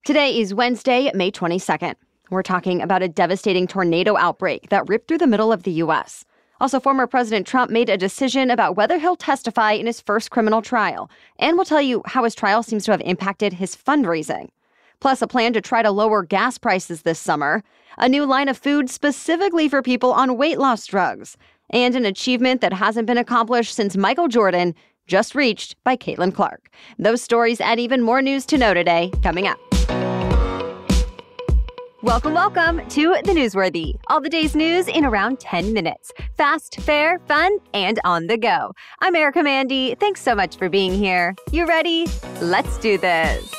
Today is Wednesday, May 22nd. We're talking about a devastating tornado outbreak that ripped through the middle of the U.S. Also, former President Trump made a decision about whether he'll testify in his first criminal trial. And we'll tell you how his trial seems to have impacted his fundraising. Plus, a plan to try to lower gas prices this summer. A new line of food specifically for people on weight loss drugs. And an achievement that hasn't been accomplished since Michael Jordan, just reached by Caitlin Clark. Those stories and even more news to know today, coming up. Welcome to The Newsworthy. All the day's news in around 10 minutes. Fast, fair, fun, and on the go. I'm Erica Mandy. Thanks so much for being here. You ready? Let's do this.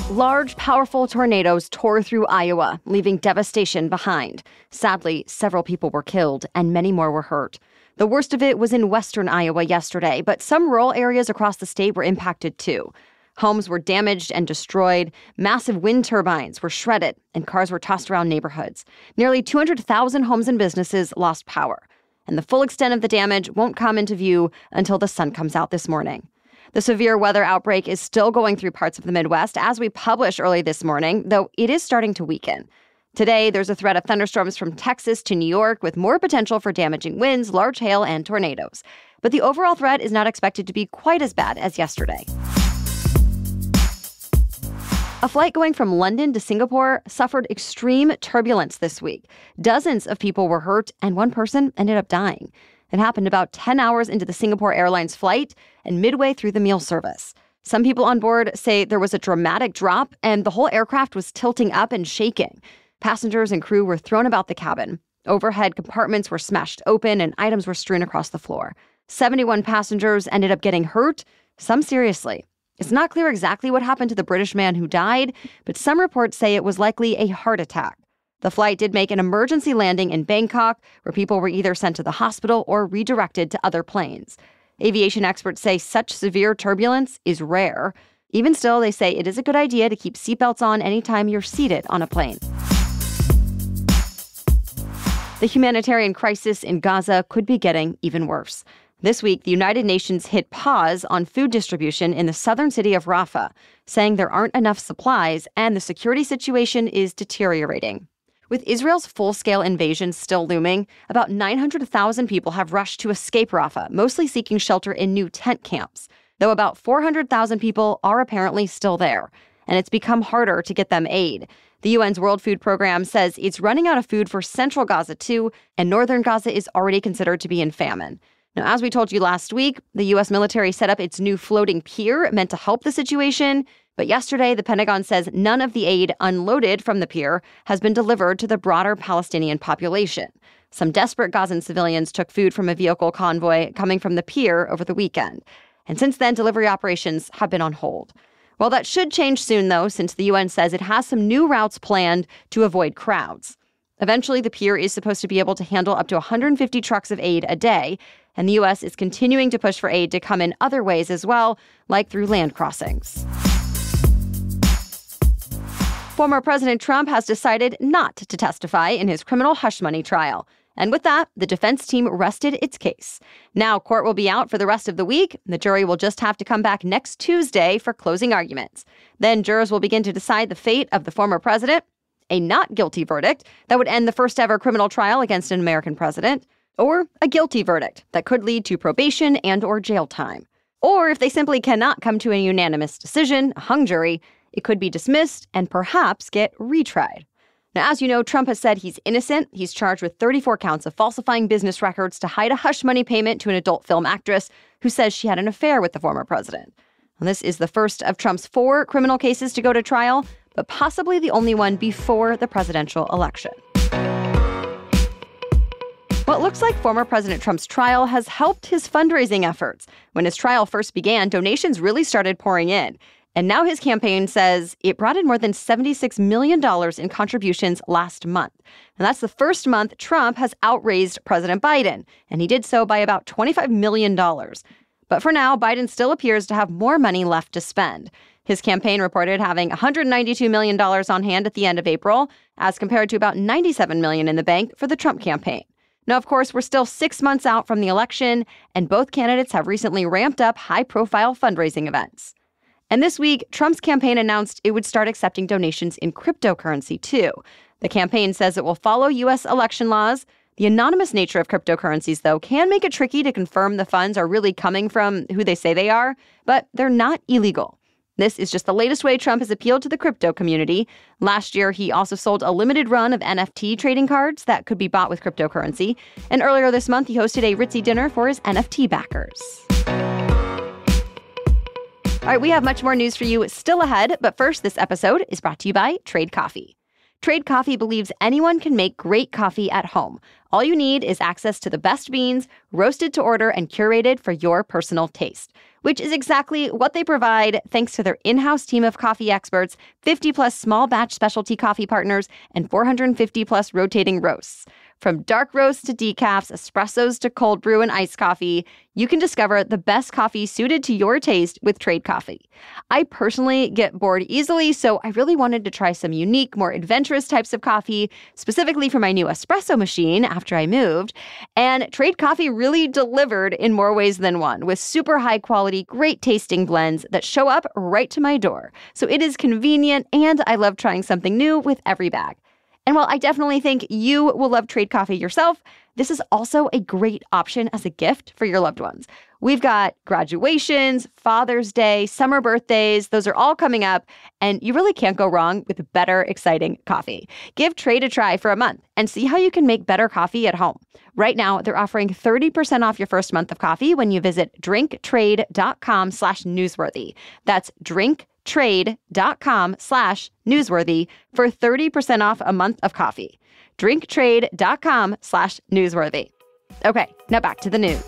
Large, powerful tornadoes tore through Iowa, leaving devastation behind. Sadly, several people were killed and many more were hurt. The worst of it was in western Iowa yesterday, but some rural areas across the state were impacted too. Homes were damaged and destroyed, massive wind turbines were shredded, and cars were tossed around neighborhoods. Nearly 200,000 homes and businesses lost power. And the full extent of the damage won't come into view until the sun comes out this morning. The severe weather outbreak is still going through parts of the Midwest as we publish early this morning, though it is starting to weaken. Today, there's a threat of thunderstorms from Texas to New York with more potential for damaging winds, large hail, and tornadoes. But the overall threat is not expected to be quite as bad as yesterday. A flight going from London to Singapore suffered extreme turbulence this week. Dozens of people were hurt, and one person ended up dying. It happened about 10 hours into the Singapore Airlines flight and midway through the meal service. Some people on board say there was a dramatic drop, and the whole aircraft was tilting up and shaking. Passengers and crew were thrown about the cabin. Overhead compartments were smashed open, and items were strewn across the floor. 71 passengers ended up getting hurt, some seriously. It's not clear exactly what happened to the British man who died, but some reports say it was likely a heart attack. The flight did make an emergency landing in Bangkok, where people were either sent to the hospital or redirected to other planes. Aviation experts say such severe turbulence is rare. Even still, they say it is a good idea to keep seatbelts on anytime you're seated on a plane. The humanitarian crisis in Gaza could be getting even worse. This week, the United Nations hit pause on food distribution in the southern city of Rafah, saying there aren't enough supplies and the security situation is deteriorating. With Israel's full-scale invasion still looming, about 900,000 people have rushed to escape Rafah, mostly seeking shelter in new tent camps, though about 400,000 people are apparently still there, and it's become harder to get them aid. The UN's World Food Program says it's running out of food for central Gaza too, and northern Gaza is already considered to be in famine. Now, as we told you last week, the U.S. military set up its new floating pier meant to help the situation. But yesterday, the Pentagon says none of the aid unloaded from the pier has been delivered to the broader Palestinian population. Some desperate Gazan civilians took food from a vehicle convoy coming from the pier over the weekend. And since then, delivery operations have been on hold. Well, that should change soon, though, since the UN says it has some new routes planned to avoid crowds. Eventually, the pier is supposed to be able to handle up to 150 trucks of aid a day, and the U.S. is continuing to push for aid to come in other ways as well, like through land crossings. Former President Trump has decided not to testify in his criminal hush money trial. And with that, the defense team rested its case. Now, court will be out for the rest of the week. The jury will just have to come back next Tuesday for closing arguments. Then jurors will begin to decide the fate of the former president. A not guilty verdict that would end the first ever criminal trial against an American president, or a guilty verdict that could lead to probation and or jail time. Or if they simply cannot come to a unanimous decision, a hung jury, it could be dismissed and perhaps get retried. Now, as you know, Trump has said he's innocent. He's charged with 34 counts of falsifying business records to hide a hush money payment to an adult film actress who says she had an affair with the former president. And this is the first of Trump's 4 criminal cases to go to trial, but possibly the only one before the presidential election. What looks like former President Trump's trial has helped his fundraising efforts. When his trial first began, donations really started pouring in. And now his campaign says it brought in more than $76 million in contributions last month. And that's the first month Trump has outraised President Biden, and he did so by about $25 million. But for now, Biden still appears to have more money left to spend. His campaign reported having $192 million on hand at the end of April, as compared to about $97 million in the bank for the Trump campaign. Now, of course, we're still 6 months out from the election, and both candidates have recently ramped up high-profile fundraising events. And this week, Trump's campaign announced it would start accepting donations in cryptocurrency, too. The campaign says it will follow U.S. election laws. The anonymous nature of cryptocurrencies, though, can make it tricky to confirm the funds are really coming from who they say they are, but they're not illegal. This is just the latest way Trump has appealed to the crypto community. Last year, he also sold a limited run of NFT trading cards that could be bought with cryptocurrency. And earlier this month, he hosted a ritzy dinner for his NFT backers. All right, we have much more news for you still ahead. But first, this episode is brought to you by Trade Coffee. Trade Coffee believes anyone can make great coffee at home. All you need is access to the best beans, roasted to order and curated for your personal taste, which is exactly what they provide thanks to their in-house team of coffee experts, 50-plus small batch specialty coffee partners, and 450-plus rotating roasts. From dark roasts to decafs, espressos to cold brew and iced coffee, you can discover the best coffee suited to your taste with Trade Coffee. I personally get bored easily, so I really wanted to try some unique, more adventurous types of coffee, specifically for my new espresso machine after I moved. And Trade Coffee really delivered in more ways than one, with super high quality, great tasting blends that show up right to my door. So it is convenient, and I love trying something new with every bag. And while I definitely think you will love Trade Coffee yourself, this is also a great option as a gift for your loved ones. We've got graduations, Father's Day, summer birthdays. Those are all coming up, and you really can't go wrong with better, exciting coffee. Give Trade a try for a month and see how you can make better coffee at home. Right now, they're offering 30% off your first month of coffee when you visit drinktrade.com/newsworthy. That's drinktrade.com/newsworthy for 30% off a month of coffee. drinktrade.com/newsworthy. Okay, now back to the news.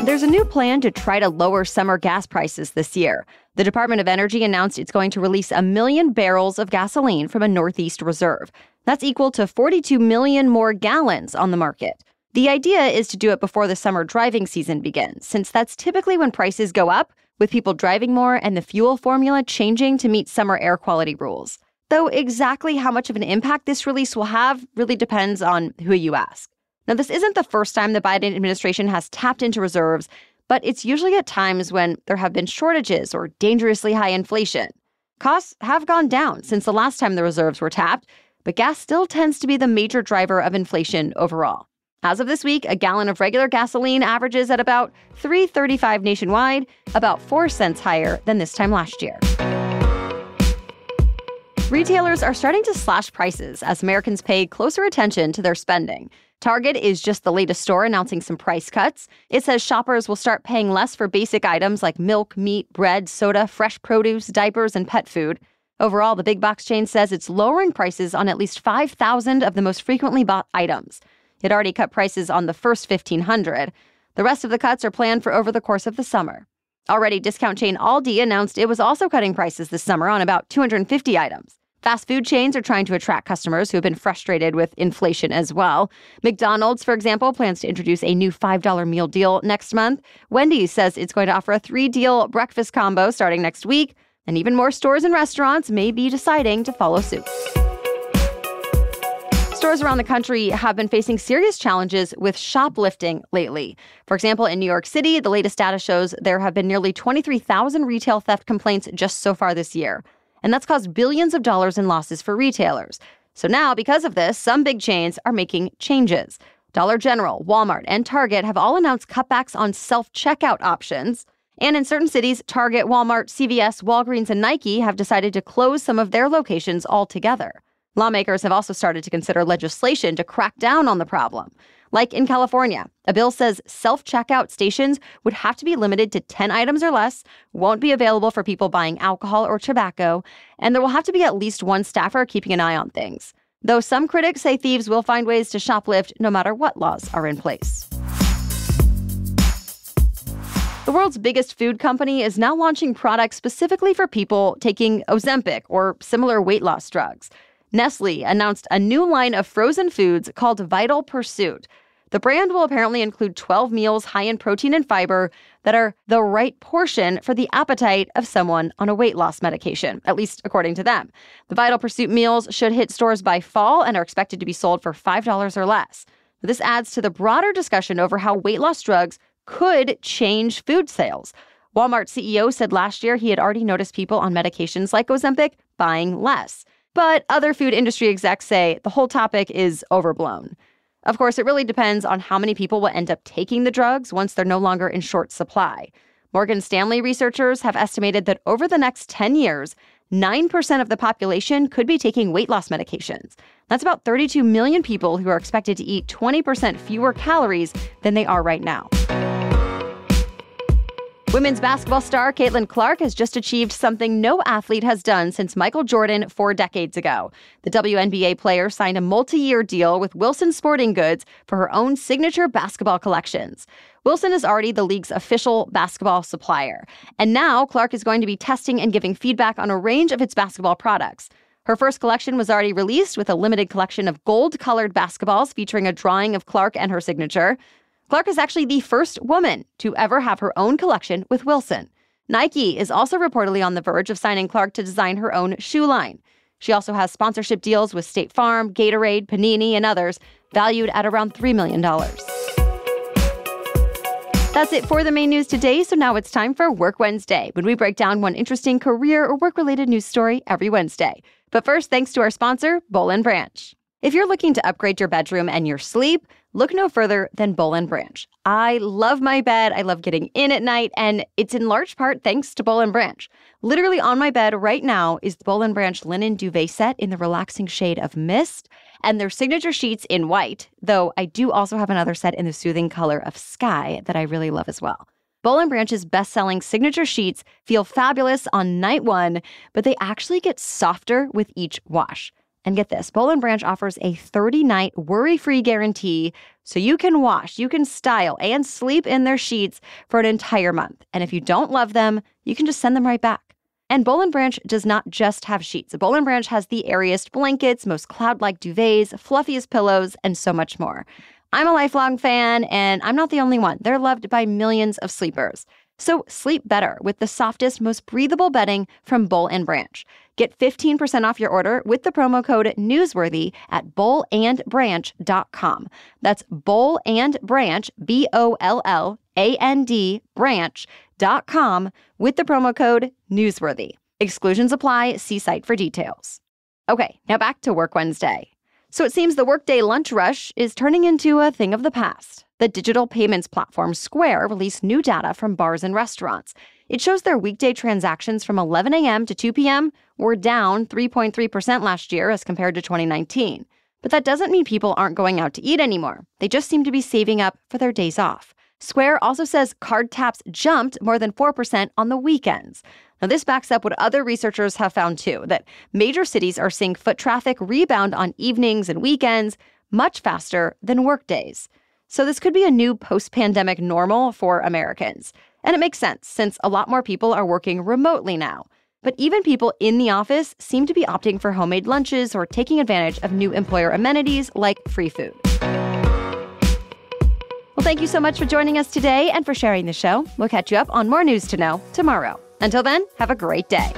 There's a new plan to try to lower summer gas prices this year. The Department of Energy announced it's going to release 1 million barrels of gasoline from a Northeast reserve. That's equal to 42 million more gallons on the market. The idea is to do it before the summer driving season begins, since that's typically when prices go up, with people driving more and the fuel formula changing to meet summer air quality rules. Though exactly how much of an impact this release will have really depends on who you ask. Now, this isn't the first time the Biden administration has tapped into reserves, but it's usually at times when there have been shortages or dangerously high inflation. Costs have gone down since the last time the reserves were tapped, but gas still tends to be the major driver of inflation overall. As of this week, a gallon of regular gasoline averages at about $3.35 nationwide, about 4 cents higher than this time last year. Retailers are starting to slash prices as Americans pay closer attention to their spending. Target is just the latest store announcing some price cuts. It says shoppers will start paying less for basic items like milk, meat, bread, soda, fresh produce, diapers, and pet food. Overall, the big box chain says it's lowering prices on at least 5,000 of the most frequently bought items. It already cut prices on the first 1,500. The rest of the cuts are planned for over the course of the summer. Already, discount chain Aldi announced it was also cutting prices this summer on about 250 items. Fast food chains are trying to attract customers who have been frustrated with inflation as well. McDonald's, for example, plans to introduce a new $5 meal deal next month. Wendy's says it's going to offer a 3-deal breakfast combo starting next week. And even more stores and restaurants may be deciding to follow suit. Stores around the country have been facing serious challenges with shoplifting lately. For example, in New York City, the latest data shows there have been nearly 23,000 retail theft complaints just so far this year. And that's caused billions of dollars in losses for retailers. So now, because of this, some big chains are making changes. Dollar General, Walmart, and Target have all announced cutbacks on self-checkout options. And in certain cities, Target, Walmart, CVS, Walgreens, and Nike have decided to close some of their locations altogether. Lawmakers have also started to consider legislation to crack down on the problem. Like in California, a bill says self-checkout stations would have to be limited to 10 items or less, won't be available for people buying alcohol or tobacco, and there will have to be at least one staffer keeping an eye on things. Though some critics say thieves will find ways to shoplift no matter what laws are in place. The world's biggest food company is now launching products specifically for people taking Ozempic or similar weight loss drugs. Nestle announced a new line of frozen foods called Vital Pursuit. The brand will apparently include 12 meals high in protein and fiber that are the right portion for the appetite of someone on a weight loss medication, at least according to them. The Vital Pursuit meals should hit stores by fall and are expected to be sold for $5 or less. This adds to the broader discussion over how weight loss drugs could change food sales. Walmart CEO said last year he had already noticed people on medications like Ozempic buying less. But other food industry execs say the whole topic is overblown. Of course, it really depends on how many people will end up taking the drugs once they're no longer in short supply. Morgan Stanley researchers have estimated that over the next 10 years, 9% of the population could be taking weight loss medications. That's about 32 million people who are expected to eat 20% fewer calories than they are right now. Women's basketball star Caitlin Clark has just achieved something no athlete has done since Michael Jordan 4 decades ago. The WNBA player signed a multi-year deal with Wilson Sporting Goods for her own signature basketball collections. Wilson is already the league's official basketball supplier. And now Clark is going to be testing and giving feedback on a range of its basketball products. Her first collection was already released with a limited collection of gold-colored basketballs featuring a drawing of Clark and her signature. Clark is actually the first woman to ever have her own collection with Wilson. Nike is also reportedly on the verge of signing Clark to design her own shoe line. She also has sponsorship deals with State Farm, Gatorade, Panini, and others, valued at around $3 million. That's it for the main news today, so now it's time for Work Wednesday, when we break down one interesting career or work-related news story every Wednesday. But first, thanks to our sponsor, Bball & Branch. If you're looking to upgrade your bedroom and your sleep, look no further than Bball & Branch. I love my bed. I love getting in at night, and it's in large part thanks to Bball & Branch. Literally on my bed right now is the Bball & Branch linen duvet set in the relaxing shade of mist, and their signature sheets in white, though I do also have another set in the soothing color of sky that I really love as well. Bball & Branch's best-selling signature sheets feel fabulous on night one, but they actually get softer with each wash. And get this, Bball & Branch offers a 30-night worry-free guarantee, so you can wash, you can style, and sleep in their sheets for an entire month. And if you don't love them, you can just send them right back. And Bball & Branch does not just have sheets. Bball & Branch has the airiest blankets, most cloud-like duvets, fluffiest pillows, and so much more. I'm a lifelong fan, and I'm not the only one. They're loved by millions of sleepers. So sleep better with the softest, most breathable bedding from Bball & Branch. Get 15% off your order with the promo code NEWSWORTHY at bollandbranch.com. That's Bball and Branch, BOLLAND branch.com with the promo code NEWSWORTHY. Exclusions apply. See site for details. Okay, now back to Work Wednesday. So it seems the workday lunch rush is turning into a thing of the past. The digital payments platform Square released new data from bars and restaurants. It shows their weekday transactions from 11 a.m. to 2 p.m. were down 3.3% last year as compared to 2019. But that doesn't mean people aren't going out to eat anymore. They just seem to be saving up for their days off. Square also says card taps jumped more than 4% on the weekends. Now, this backs up what other researchers have found, too, that major cities are seeing foot traffic rebound on evenings and weekends much faster than workdays. So this could be a new post-pandemic normal for Americans. And it makes sense, since a lot more people are working remotely now. But even people in the office seem to be opting for homemade lunches or taking advantage of new employer amenities like free food. Well, thank you so much for joining us today and for sharing the show. We'll catch you up on more news to know tomorrow. Until then, have a great day.